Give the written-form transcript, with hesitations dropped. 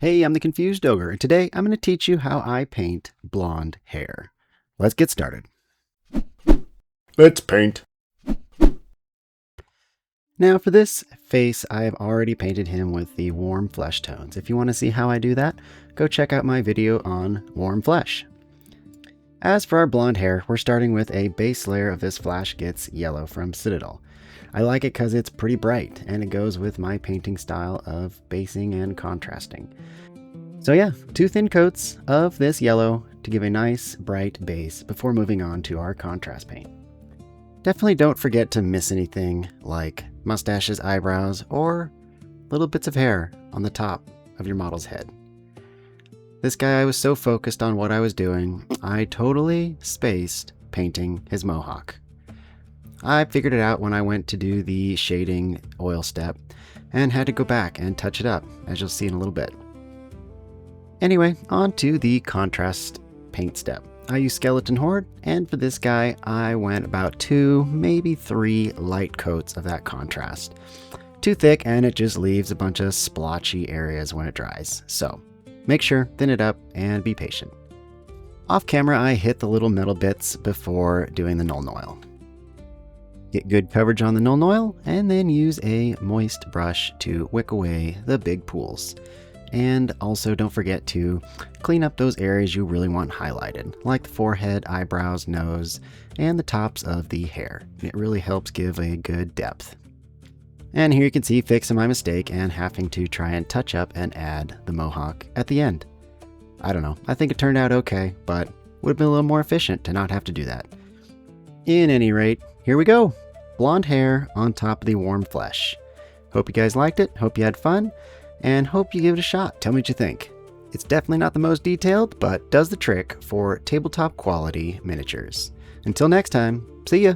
Hey, I'm the Confused Ogre, and today I'm going to teach you how I paint blonde hair. Let's get started. Let's paint. Now for this face, I've already painted him with the warm flesh tones. If you want to see how I do that, go check out my video on warm flesh. As for our blonde hair, we're starting with a base layer of this Flash Gets Yellow from Citadel. I like it because it's pretty bright, and it goes with my painting style of basing and contrasting. So yeah, 2 thin coats of this yellow to give a nice bright base before moving on to our contrast paint. Definitely don't forget to miss anything like mustaches, eyebrows, or little bits of hair on the top of your model's head. This guy, I was so focused on what I was doing, I totally spaced painting his mohawk. I figured it out when I went to do the shading oil step and had to go back and touch it up, as you'll see in a little bit. Anyway, on to the contrast paint step. I use Skeleton Horde, and for this guy, I went about 2, maybe 3 light coats of that contrast. Too thick, and it just leaves a bunch of splotchy areas when it dries. So, make sure, thin it up, and be patient. Off camera, I hit the little metal bits before doing the Nuln Oil. Get good coverage on the Nuln Oil, and then use a moist brush to wick away the big pools. And also don't forget to clean up those areas you really want highlighted, like the forehead, eyebrows, nose, and the tops of the hair. It really helps give a good depth. And here you can see fixing my mistake and having to try and touch up and add the mohawk at the end. I don't know, I think it turned out okay, but would have been a little more efficient to not have to do that. In any rate, here we go. Blonde hair on top of the warm flesh. Hope you guys liked it, hope you had fun, and hope you give it a shot. Tell me what you think. It's definitely not the most detailed, but does the trick for tabletop quality miniatures. Until next time, see ya!